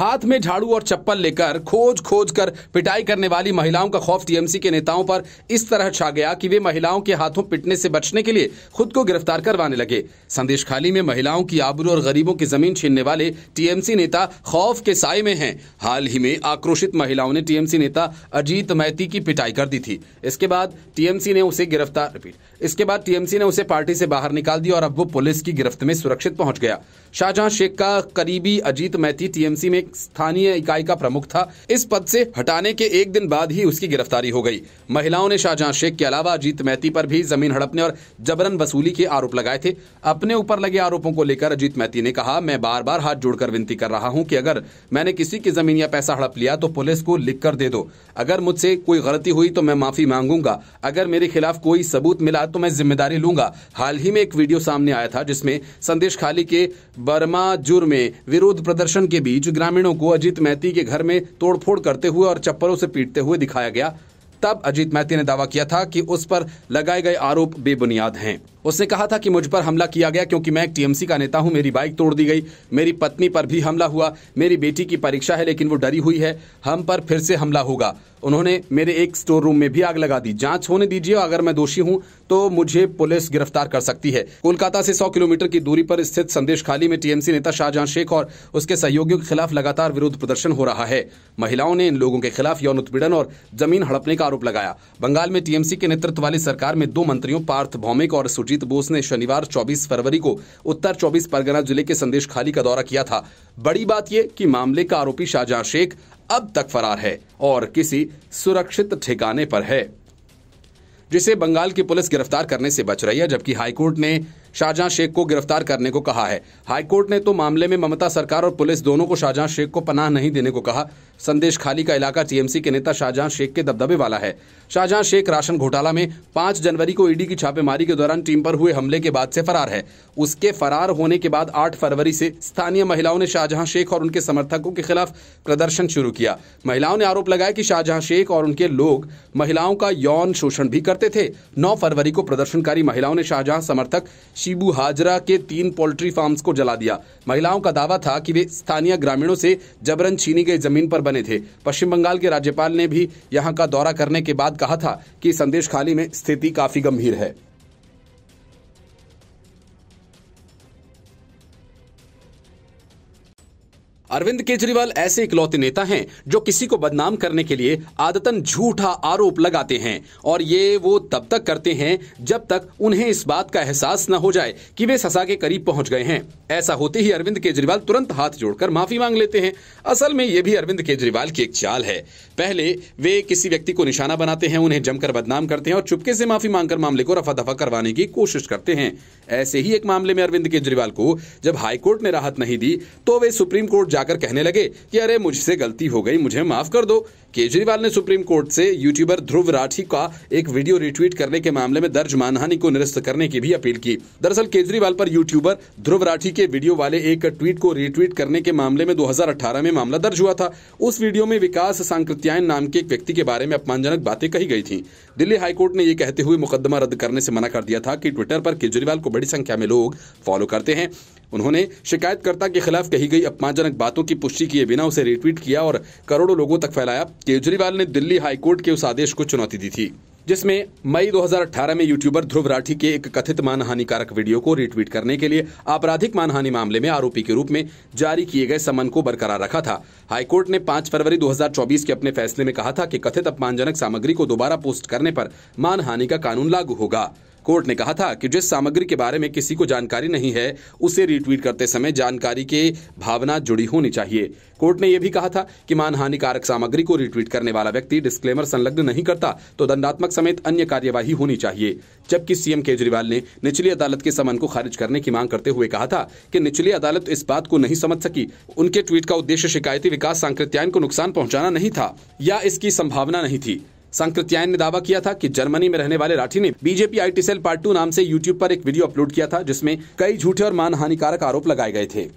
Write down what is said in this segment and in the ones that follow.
हाथ में झाड़ू और चप्पल लेकर खोज खोज कर पिटाई करने वाली महिलाओं का खौफ टीएमसी के नेताओं पर इस तरह छा गया कि वे महिलाओं के हाथों पिटने से बचने के लिए खुद को गिरफ्तार करवाने लगे। संदेशखाली में महिलाओं की आबरू और गरीबों की जमीन छीनने वाले टीएमसी नेता खौफ के साए में हैं। हाल ही में आक्रोशित महिलाओं ने टीएमसी नेता अजीत मैती की पिटाई कर दी थी। इसके बाद टीएमसी ने उसे पार्टी से बाहर निकाल दिया और अब वो पुलिस की गिरफ्त में सुरक्षित पहुंच गया। शाहजहां शेख का करीबी अजीत मैती टीएमसी में स्थानीय इकाई का प्रमुख था। इस पद से हटाने के एक दिन बाद ही उसकी गिरफ्तारी हो गई। महिलाओं ने शाहजहां शेख के अलावा अजीत मैती पर भी जमीन हड़पने और जबरन वसूली के आरोप लगाए थे। अपने ऊपर लगे आरोपों को लेकर अजीत मैती ने कहा, मैं बार बार हाथ जोड़कर विनती कर रहा हूं कि अगर मैंने किसी की जमीन या पैसा हड़प लिया तो पुलिस को लिख कर दे दो। अगर मुझसे कोई गलती हुई तो मैं माफी मांगूंगा। अगर मेरे खिलाफ कोई सबूत मिला तो मैं जिम्मेदारी लूंगा। हाल ही में एक वीडियो सामने आया था जिसमें संदेशखाली के बर्माजुर में विरोध प्रदर्शन के बीच ग्रामीणों को अजीत मैती के घर में तोड़फोड़ करते हुए और चप्पलों से पीटते हुए दिखाया गया। तब अजीत मैती ने दावा किया था कि उस पर लगाए गए आरोप बेबुनियाद हैं। उसने कहा था कि मुझ पर हमला किया गया क्योंकि मैं एक टीएमसी का नेता हूं। मेरी बाइक तोड़ दी गई, मेरी पत्नी पर भी हमला हुआ, मेरी बेटी की परीक्षा है लेकिन वो डरी हुई है, हम पर फिर से हमला होगा। उन्होंने मेरे एक स्टोर रूम में भी आग लगा दी। जांच होने दीजिए, अगर मैं दोषी हूं तो मुझे पुलिस गिरफ्तार कर सकती है। कोलकाता से 100 किलोमीटर की दूरी पर स्थित संदेशखाली में टीएमसी नेता शाहजहां शेख और उसके सहयोगियों के खिलाफ लगातार विरोध प्रदर्शन हो रहा है। महिलाओं ने इन लोगों के खिलाफ यौन उत्पीड़न और जमीन हड़पने का आरोप लगाया। बंगाल में टीएमसी के नेतृत्व वाली सरकार में 2 मंत्रियों पार्थ भौमिक और सुजीत बोस ने शनिवार 24 फरवरी को उत्तर 24 परगना जिले के संदेशखाली का दौरा किया था। बड़ी बात यह कि मामले का आरोपी शाहजहां शेख अब तक फरार है और किसी सुरक्षित ठिकाने पर है, जिसे बंगाल की पुलिस गिरफ्तार करने से बच रही है, जबकि हाईकोर्ट ने शाहजहां शेख को गिरफ्तार करने को कहा है। हाईकोर्ट ने तो मामले में ममता सरकार और पुलिस दोनों को शाहजहां शेख को पनाह नहीं देने को कहा। संदेशखाली का इलाका टीएमसी के नेता शाहजहां शेख के दबदबे वाला है। शाहजहां शेख राशन घोटाला में 5 जनवरी को ईडी की छापेमारी के दौरान टीम पर हुए हमले के बाद से फरार है। उसके फरार होने के बाद 8 फरवरी से स्थानीय महिलाओं ने शाहजहां शेख और उनके समर्थकों के खिलाफ प्रदर्शन शुरू किया। महिलाओं ने आरोप लगाया कि शाहजहां शेख और उनके लोग महिलाओं का यौन शोषण भी करते थे। 9 फरवरी को प्रदर्शनकारी महिलाओं ने शाहजहां समर्थक शिबू हाजरा के 3 पोल्ट्री फार्म्स को जला दिया। महिलाओं का दावा था कि वे स्थानीय ग्रामीणों से जबरन छीनी गई जमीन पर बने थे। पश्चिम बंगाल के राज्यपाल ने भी यहां का दौरा करने के बाद कहा था कि संदेशखाली में स्थिति काफी गंभीर है। अरविंद केजरीवाल ऐसे इकलौते नेता हैं जो किसी को बदनाम करने के लिए आदतन झूठा आरोप लगाते हैं और ये वो तब तक करते हैं जब तक उन्हें इस बात का एहसास न हो जाए कि वे सजा के करीब पहुंच गए हैं। ऐसा होते ही अरविंद केजरीवाल तुरंत हाथ जोड़कर माफी मांग लेते हैं। असल में ये भी अरविंद केजरीवाल की एक चाल है। पहले वे किसी व्यक्ति को निशाना बनाते हैं, उन्हें जमकर बदनाम करते हैं और चुपके से माफी मांगकर मामले को रफा दफा करवाने की कोशिश करते हैं। ऐसे ही एक मामले में अरविंद केजरीवाल को जब हाईकोर्ट ने राहत नहीं दी तो वे सुप्रीम कोर्ट जाकर कहने लगे कि अरे मुझसे गलती हो गई, मुझे माफ कर दो। केजरीवाल ने सुप्रीम कोर्ट से यूट्यूबर ध्रुव राठी का एक वीडियो रिट्वीट करने के मामले में दर्ज मानहानि को निरस्त करने की भी अपील की। दरअसल केजरीवाल पर यूट्यूबर ध्रुव राठी के वीडियो वाले एक ट्वीट को रिट्वीट करने के मामले में 2018 में मामला दर्ज हुआ था। उस वीडियो में विकास सांकृत्यायन नाम के एक व्यक्ति के बारे में अपमानजनक बातें कही गई थी। दिल्ली हाईकोर्ट ने यह कहते हुए मुकदमा रद्द करने से मना कर दिया था कि ट्विटर पर केजरीवाल को बड़ी संख्या में लोग फॉलो करते हैं। उन्होंने शिकायतकर्ता के खिलाफ कही गई अपमानजनक बातों की पुष्टि किए बिना उसे रिट्वीट किया और करोड़ों लोगों तक फैलाया। केजरीवाल ने दिल्ली हाईकोर्ट के उस आदेश को चुनौती दी थी जिसमें मई 2018 में यूट्यूबर ध्रुव राठी के एक कथित मानहानिकारक वीडियो को रिट्वीट करने के लिए आपराधिक मानहानि मामले में आरोपी के रूप में जारी किए गए समन को बरकरार रखा था। हाईकोर्ट ने 5 फरवरी 2024 के अपने फैसले में कहा था कि कथित अपमानजनक सामग्री को दोबारा पोस्ट करने पर मानहानि का कानून लागू होगा। कोर्ट ने कहा था कि जिस सामग्री के बारे में किसी को जानकारी नहीं है उसे रिट्वीट करते समय जानकारी के भावना जुड़ी होनी चाहिए। कोर्ट ने यह भी कहा था कि मानहानिकारक सामग्री को रिट्वीट करने वाला व्यक्ति डिस्क्लेमर संलग्न नहीं करता तो दंडात्मक समेत अन्य कार्यवाही होनी चाहिए। जबकि सीएम केजरीवाल ने निचली अदालत के समन को खारिज करने की मांग करते हुए कहा था कि निचली अदालत इस बात को नहीं समझ सकी। उनके ट्वीट का उद्देश्य शिकायती विकास सांकृत्यायन को नुकसान पहुंचाना नहीं था या इसकी संभावना नहीं थी। सांकृत्यायन ने दावा किया था कि जर्मनी में रहने वाले राठी ने बीजेपी IT सेल पार्ट 2 नाम से यूट्यूब पर एक वीडियो अपलोड किया था जिसमें कई झूठे और मानहानिकारक आरोप लगाए गए थे।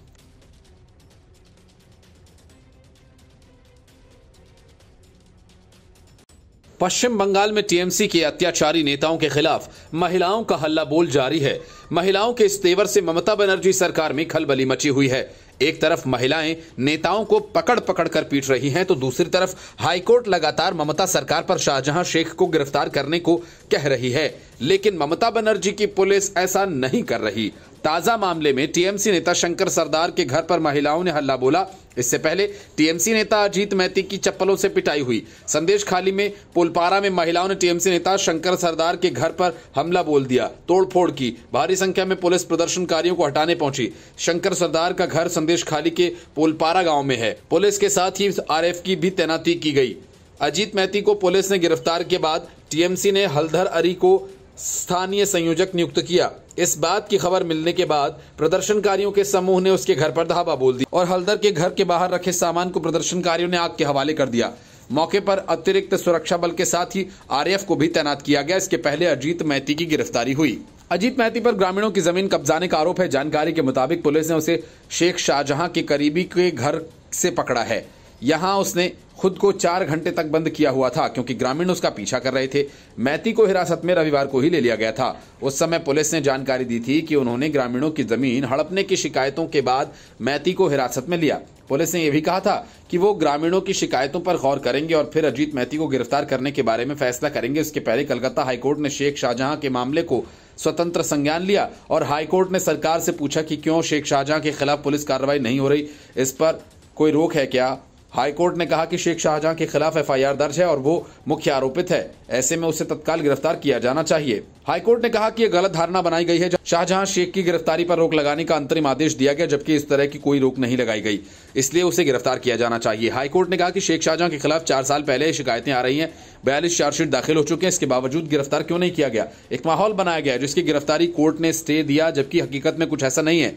पश्चिम बंगाल में टीएमसी के अत्याचारी नेताओं के खिलाफ महिलाओं का हल्ला बोल जारी है। महिलाओं के इस तेवर से ममता बनर्जी सरकार में खलबली मची हुई है। एक तरफ महिलाएं नेताओं को पकड़ पकड़ कर पीट रही हैं, तो दूसरी तरफ हाईकोर्ट लगातार ममता सरकार पर शाहजहां शेख को गिरफ्तार करने को कह रही है, लेकिन ममता बनर्जी की पुलिस ऐसा नहीं कर रही। ताजा मामले में टीएमसी नेता शंकर सरदार के घर पर महिलाओं ने हल्ला बोला। इससे पहले टीएमसी नेता अजीत मैती की चप्पलों से पिटाई हुई। संदेशखाली में पोलपारा में महिलाओं ने टीएमसी नेता शंकर सरदार के घर पर हमला बोल दिया, तोड़फोड़ की। भारी संख्या में पुलिस प्रदर्शनकारियों को हटाने पहुंची। शंकर सरदार का घर संदेशखाली के पोलपारा गांव में है। पुलिस के साथ ही आरएफ की भी तैनाती की गई। अजीत मैती को पुलिस ने गिरफ्तार के बाद टीएमसी ने हलधर अरी को स्थानीय संयोजक नियुक्त किया। इस बात की खबर मिलने के बाद प्रदर्शनकारियों के समूह ने उसके घर पर धावा बोल दिया और हलधर के घर के बाहर रखे सामान को प्रदर्शनकारियों ने आग के हवाले कर दिया। मौके पर अतिरिक्त सुरक्षा बल के साथ ही आरएफ को भी तैनात किया गया। इसके पहले अजीत मैती की गिरफ्तारी हुई। अजीत मैती पर ग्रामीणों की जमीन कब्जाने का आरोप है। जानकारी के मुताबिक पुलिस ने उसे शेख शाहजहां के करीबी के घर से पकड़ा है। यहां उसने खुद को 4 घंटे तक बंद किया हुआ था, क्योंकि ग्रामीण उसका पीछा कर रहे थे। मैती को हिरासत में रविवार को ही ले लिया गया था। उस समय पुलिस ने जानकारी दी थी कि उन्होंने ग्रामीणों की जमीन हड़पने की शिकायतों के बाद मैती को हिरासत में लिया। पुलिस ने यह भी कहा था कि वो ग्रामीणों की शिकायतों पर गौर करेंगे और फिर अजीत मैती को गिरफ्तार करने के बारे में फैसला करेंगे। इसके पहले कलकत्ता हाईकोर्ट ने शेख शाहजहां के मामले को स्वतंत्र संज्ञान लिया और हाईकोर्ट ने सरकार से पूछा कि क्यों शेख शाहजहां के खिलाफ पुलिस कार्रवाई नहीं हो रही, इस पर कोई रोक है क्या। हाईकोर्ट ने कहा कि शेख शाहजहां के खिलाफ एफआईआर दर्ज है और वो मुख्य आरोपित है, ऐसे में उसे तत्काल गिरफ्तार किया जाना चाहिए। हाईकोर्ट ने कहा कि यह गलत धारणा बनाई गई है। शाहजहां शेख की गिरफ्तारी पर रोक लगाने का अंतरिम आदेश दिया गया, जबकि इस तरह की कोई रोक नहीं लगाई गई, इसलिए उसे गिरफ्तार किया जाना चाहिए। हाईकोर्ट ने कहा कि शेख शाहजहां के खिलाफ 4 साल पहले शिकायतें आ रही हैं, 42 चार्जशीट दाखिल हो चुके हैं, इसके बावजूद गिरफ्तार क्यों नहीं किया गया। एक माहौल बनाया गया जिसकी गिरफ्तारी कोर्ट ने स्टे दिया, जबकि हकीकत में कुछ ऐसा नहीं है।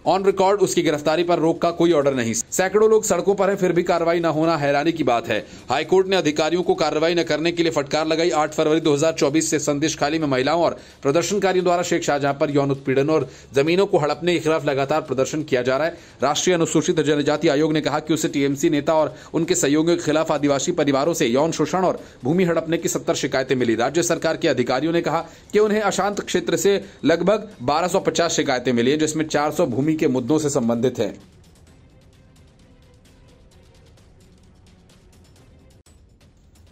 ऑन रिकॉर्ड उसकी गिरफ्तारी पर रोक का कोई ऑर्डर नहीं। सैकड़ों लोग सड़कों पर हैं, फिर भी कार्रवाई न होना हैरानी की बात है। हाईकोर्ट ने अधिकारियों को कार्रवाई न करने के लिए फटकार लगाई। 8 फरवरी 2024 से संदेशखाली में महिलाओं और प्रदर्शनकारियों द्वारा शेख शाहजहां पर यौन उत्पीड़न और जमीनों को हड़पने के खिलाफ लगातार प्रदर्शन किया जा रहा है। राष्ट्रीय अनुसूचित जनजाति आयोग ने कहा कि उसे टीएमसी नेता और उनके सहयोगियों के खिलाफ आदिवासी परिवारों से यौन शोषण और भूमि हड़पने की 70 शिकायतें मिली। राज्य सरकार के अधिकारियों ने कहा कि उन्हें अशांत क्षेत्र से लगभग 1250 शिकायतें मिली हैं, जिसमें 400 भूमि के मुद्दों से संबंधित है।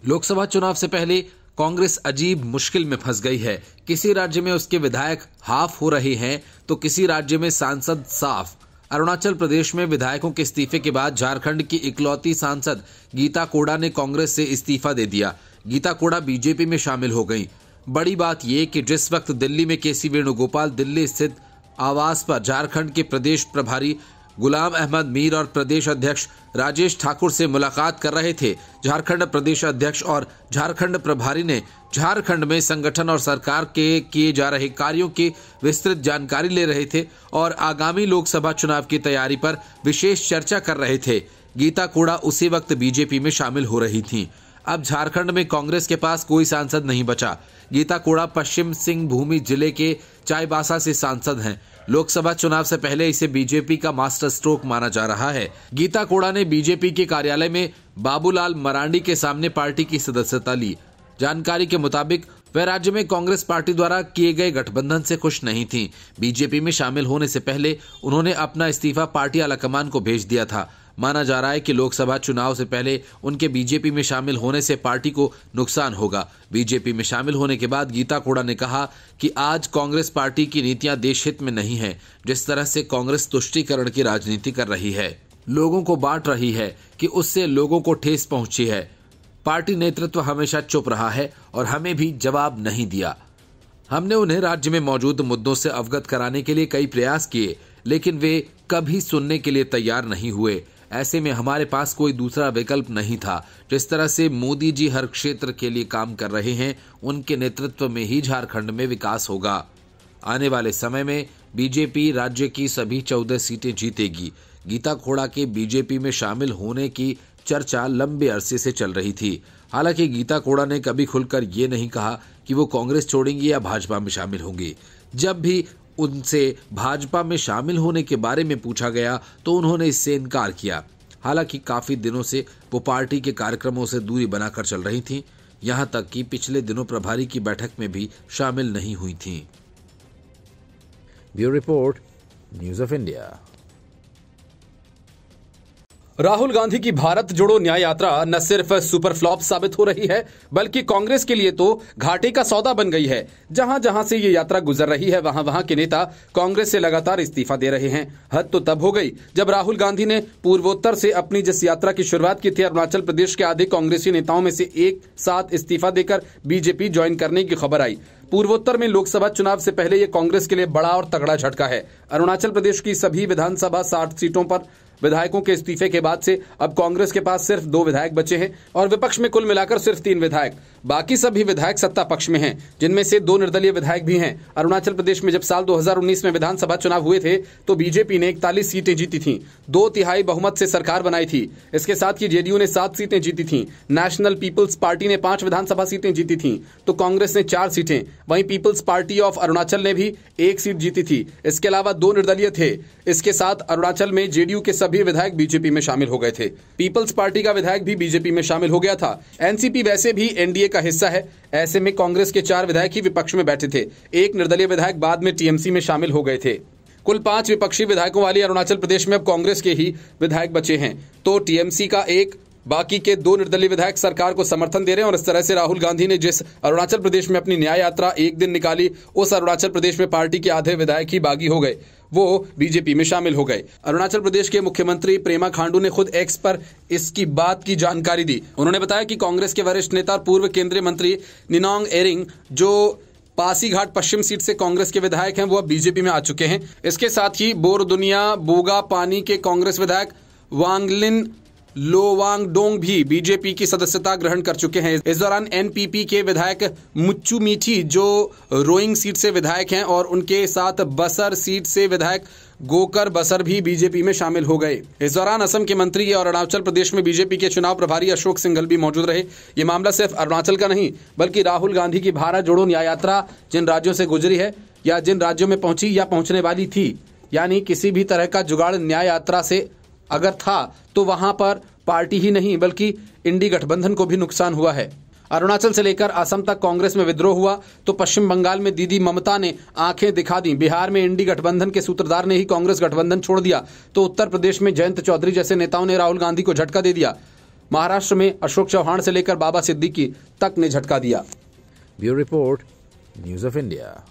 लोकसभा चुनाव से पहले कांग्रेस अजीब मुश्किल में फंस गई है। किसी राज्य में उसके विधायक हाफ हो रहे हैं तो किसी राज्य में सांसद साफ। अरुणाचल प्रदेश में विधायकों के इस्तीफे के बाद झारखंड की इकलौती सांसद गीता कोड़ा ने कांग्रेस से इस्तीफा दे दिया। गीता कोड़ा बीजेपी में शामिल हो गई। बड़ी बात यह कि जिस वक्त दिल्ली में केसी वेणुगोपाल दिल्ली स्थित आवास पर झारखंड के प्रदेश प्रभारी गुलाम अहमद मीर और प्रदेश अध्यक्ष राजेश ठाकुर से मुलाकात कर रहे थे, झारखंड प्रदेश अध्यक्ष और झारखंड प्रभारी ने झारखंड में संगठन और सरकार के किए जा रहे कार्यों की विस्तृत जानकारी ले रहे थे और आगामी लोकसभा चुनाव की तैयारी पर विशेष चर्चा कर रहे थे। गीता कोड़ा उसी वक्त बीजेपी में शामिल हो रही थीं। अब झारखंड में कांग्रेस के पास कोई सांसद नहीं बचा। गीता कोड़ा पश्चिम सिंहभूम जिले के चाईबासा से सांसद हैं। लोकसभा चुनाव से पहले इसे बीजेपी का मास्टर स्ट्रोक माना जा रहा है। गीता कोड़ा ने बीजेपी के कार्यालय में बाबूलाल मरांडी के सामने पार्टी की सदस्यता ली। जानकारी के मुताबिक वह राज्य में कांग्रेस पार्टी द्वारा किए गए गठबंधन से खुश नहीं थी। बीजेपी में शामिल होने से पहले उन्होंने अपना इस्तीफा पार्टी आलाकमान को भेज दिया था। माना जा रहा है कि लोकसभा चुनाव से पहले उनके बीजेपी में शामिल होने से पार्टी को नुकसान होगा। बीजेपी में शामिल होने के बाद गीता कोड़ा ने कहा कि आज कांग्रेस पार्टी की नीतियां देश हित में नहीं है। जिस तरह से कांग्रेस तुष्टीकरण की राजनीति कर रही है, लोगों को बांट रही है कि उससे लोगों को ठेस पहुंची है। पार्टी नेतृत्व हमेशा चुप रहा है और हमें भी जवाब नहीं दिया। हमने उन्हें राज्य में मौजूद मुद्दों से अवगत कराने के लिए कई प्रयास किए, लेकिन वे कभी सुनने के लिए तैयार नहीं हुए। ऐसे में हमारे पास कोई दूसरा विकल्प नहीं था। जिस तरह से मोदी जी हर क्षेत्र के लिए काम कर रहे हैं, उनके नेतृत्व में ही झारखंड में विकास होगा। आने वाले समय में बीजेपी राज्य की सभी 14 सीटें जीतेगी। गीता कोड़ा के बीजेपी में शामिल होने की चर्चा लंबे अरसे से चल रही थी। हालांकि गीता कोड़ा ने कभी खुलकर ये नहीं कहा कि वो कांग्रेस छोड़ेंगी या भाजपा में शामिल होंगी। जब भी उनसे भाजपा में शामिल होने के बारे में पूछा गया तो उन्होंने इससे इनकार किया। हालांकि काफी दिनों से वो पार्टी के कार्यक्रमों से दूरी बनाकर चल रही थीं, यहां तक कि पिछले दिनों प्रभारी की बैठक में भी शामिल नहीं हुई थीं। Bureau report, news of India. Rahul Gandhi की भारत जोड़ो न्याय यात्रा न सिर्फ सुपर फ्लॉप साबित हो रही है, बल्कि कांग्रेस के लिए तो घाटे का सौदा बन गई है। जहां जहां से ये यात्रा गुजर रही है, वहां वहां के नेता कांग्रेस से लगातार इस्तीफा दे रहे हैं। हद तो तब हो गई जब राहुल गांधी ने पूर्वोत्तर से अपनी जिस यात्रा की शुरुआत की थी, अरुणाचल प्रदेश के आधे कांग्रेसी नेताओं में से एक साथ इस्तीफा देकर बीजेपी ज्वाइन करने की खबर आई। पूर्वोत्तर में लोकसभा चुनाव से पहले यह कांग्रेस के लिए बड़ा और तगड़ा झटका है। अरुणाचल प्रदेश की सभी विधानसभा 60 सीटों पर विधायकों के इस्तीफे के बाद से अब कांग्रेस के पास सिर्फ 2 विधायक बचे हैं और विपक्ष में कुल मिलाकर सिर्फ 3 विधायक। बाकी सभी विधायक सत्ता पक्ष में हैं, जिनमें से 2 निर्दलीय विधायक भी हैं। अरुणाचल प्रदेश में जब साल 2019 में विधानसभा चुनाव हुए थे तो बीजेपी ने 41 सीटें जीती थीं, 2/3 बहुमत से सरकार बनाई थी। इसके साथ ही जेडीयू ने 7 सीटें जीती थीं, नेशनल पीपल्स पार्टी ने 5 विधानसभा सीटें जीती थीं, तो कांग्रेस ने 4 सीटें, वहीं पीपल्स पार्टी ऑफ अरुणाचल ने भी 1 सीट जीती थी। इसके अलावा 2 निर्दलीय थे। इसके साथ अरुणाचल में जेडीयू के सभी विधायक बीजेपी में शामिल हो गए थे। पीपल्स पार्टी का विधायक भी बीजेपी में शामिल हो गया था। एनसीपी वैसे भी एनडीए का हिस्सा है। ऐसे में कांग्रेस के 4 विधायक ही विपक्ष में बैठे थे। 1 निर्दलीय विधायक बाद में टीएमसी में शामिल हो गए थे। कुल 5 विपक्षी विधायकों वाली अरुणाचल प्रदेश में अब कांग्रेस के ही विधायक बचे हैं, तो टीएमसी का 1, बाकी के 2 निर्दलीय विधायक सरकार को समर्थन दे रहे हैं। और इस तरह से राहुल गांधी ने जिस अरुणाचल प्रदेश में अपनी न्याय यात्रा एक दिन निकाली, उस अरुणाचल प्रदेश में पार्टी के आधे विधायक ही बागी हो गए, वो बीजेपी में शामिल हो गए। अरुणाचल प्रदेश के मुख्यमंत्री पेमा खांडू ने खुद एक्स पर इसकी बात की जानकारी दी। उन्होंने बताया कि कांग्रेस के वरिष्ठ नेता और पूर्व केंद्रीय मंत्री निनोंग एरिंग, जो पासीघाट पश्चिम सीट से कांग्रेस के विधायक हैं, वो अब बीजेपी में आ चुके हैं। इसके साथ ही बोरदुनिया बोगा पानी के कांग्रेस विधायक वांगलिन लोवांगडोंग भी बीजेपी की सदस्यता ग्रहण कर चुके हैं। इस दौरान एनपीपी के विधायक मुच्चू मीठी, जो रोइंग सीट से विधायक हैं, और उनके साथ बसर सीट से विधायक गोकर बसर भी बीजेपी में शामिल हो गए। इस दौरान असम के मंत्री और अरुणाचल प्रदेश में बीजेपी के चुनाव प्रभारी अशोक सिंघल भी मौजूद रहे। ये मामला सिर्फ अरुणाचल का नहीं, बल्कि राहुल गांधी की भारत जोड़ो न्याय यात्रा जिन राज्यों से गुजरी है या जिन राज्यों में पहुंची या पहुंचने वाली थी, यानी किसी भी तरह का जुगाड़ न्याय यात्रा से अगर था तो वहां पर पार्टी ही नहीं बल्कि इंडी गठबंधन को भी नुकसान हुआ है। अरुणाचल से लेकर असम तक कांग्रेस में विद्रोह हुआ तो पश्चिम बंगाल में दीदी ममता ने आंखें दिखा दी। बिहार में इंडी गठबंधन के सूत्रधार ने ही कांग्रेस गठबंधन छोड़ दिया, तो उत्तर प्रदेश में जयंत चौधरी जैसे नेताओं ने राहुल गांधी को झटका दे दिया। महाराष्ट्र में अशोक चौहान से लेकर बाबा सिद्दीकी तक ने झटका दिया। Bureau report, news of India.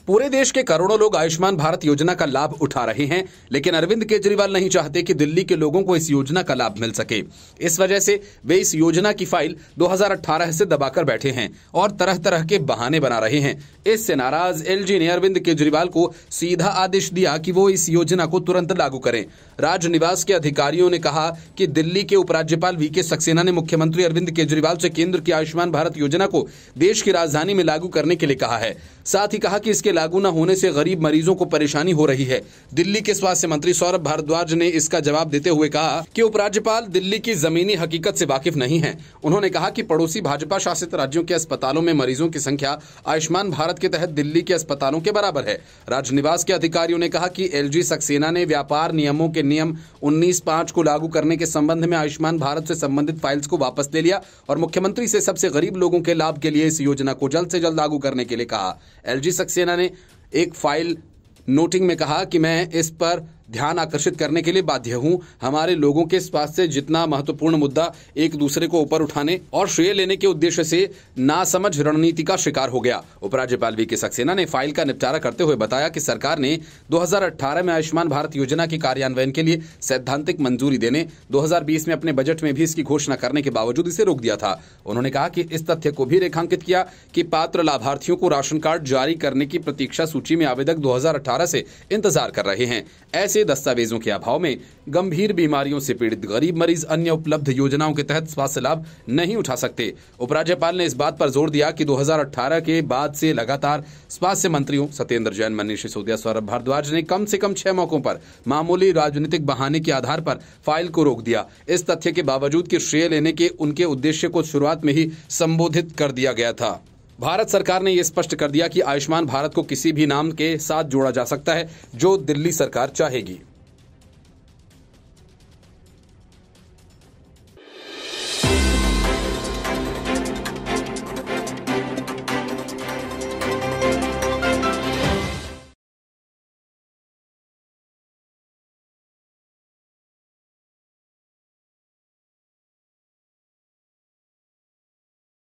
पूरे देश के करोड़ों लोग आयुष्मान भारत योजना का लाभ उठा रहे हैं, लेकिन अरविंद केजरीवाल नहीं चाहते कि दिल्ली के लोगों को इस योजना का लाभ मिल सके। इस वजह से वे इस योजना की फाइल 2018 से दबाकर बैठे हैं और तरह तरह के बहाने बना रहे हैं। इससे नाराज एलजी ने अरविंद केजरीवाल को सीधा आदेश दिया कि वो इस योजना को तुरंत लागू करें। राजनिवास के अधिकारियों ने कहा कि दिल्ली के उपराज्यपाल वीके सक्सेना ने मुख्यमंत्री अरविंद केजरीवाल से केंद्र की आयुष्मान भारत योजना को देश की राजधानी में लागू करने के लिए कहा है। साथ ही कहा कि इसके लागू न होने से गरीब मरीजों को परेशानी हो रही है। दिल्ली के स्वास्थ्य मंत्री सौरभ भारद्वाज ने इसका जवाब देते हुए कहा कि उपराज्यपाल दिल्ली की जमीनी हकीकत से वाकिफ नहीं है। उन्होंने कहा कि पड़ोसी भाजपा शासित राज्यों के अस्पतालों में मरीजों की संख्या आयुष्मान भारत के तहत दिल्ली के अस्पतालों के बराबर है। राजनिवास के अधिकारियों ने कहा कि एलजी सक्सेना ने व्यापार नियमों के नियम 19(5) को लागू करने के संबंध में आयुष्मान भारत से संबंधित फाइल्स को वापस ले लिया और मुख्यमंत्री से सबसे गरीब लोगों के लाभ के लिए इस योजना को जल्द से जल्द लागू करने के लिए कहा। एलजी सक्सेना ने एक फाइल नोटिंग में कहा कि मैं इस पर ध्यान आकर्षित करने के लिए बाध्य हूं। हमारे लोगों के स्वास्थ्य से जितना महत्वपूर्ण मुद्दा एक दूसरे को ऊपर उठाने और श्रेय लेने के उद्देश्य से नासमझ रणनीति का शिकार हो गया। उपराज्यपाल वीके सक्सेना ने फाइल का निपटारा करते हुए बताया कि सरकार ने 2018 में आयुष्मान भारत योजना के कार्यान्वयन के लिए सैद्धांतिक मंजूरी देने 2020 में अपने बजट में भी इसकी घोषणा करने के बावजूद इसे रोक दिया था। उन्होंने कहा कि इस तथ्य को भी रेखांकित किया कि पात्र लाभार्थियों को राशन कार्ड जारी करने की प्रतीक्षा सूची में आवेदक 2018 से इंतजार कर रहे हैं। ऐसे दस्तावेजों के अभाव में गंभीर बीमारियों से पीड़ित गरीब मरीज अन्य उपलब्ध योजनाओं के तहत स्वास्थ्य लाभ नहीं उठा सकते। उपराज्यपाल ने इस बात पर जोर दिया कि 2018 के बाद से लगातार स्वास्थ्य मंत्रियों सत्येंद्र जैन, मनीष सिसोदिया, सौरभ भारद्वाज ने कम से कम 6 मौकों पर मामूली राजनीतिक बहाने के आधार पर फाइल को रोक दिया। इस तथ्य के बावजूद कि श्रेय लेने के उनके उद्देश्य को शुरुआत में ही संबोधित कर दिया गया था। भारत सरकार ने यह स्पष्ट कर दिया कि आयुष्मान भारत को किसी भी नाम के साथ जोड़ा जा सकता है जो दिल्ली सरकार चाहेगी।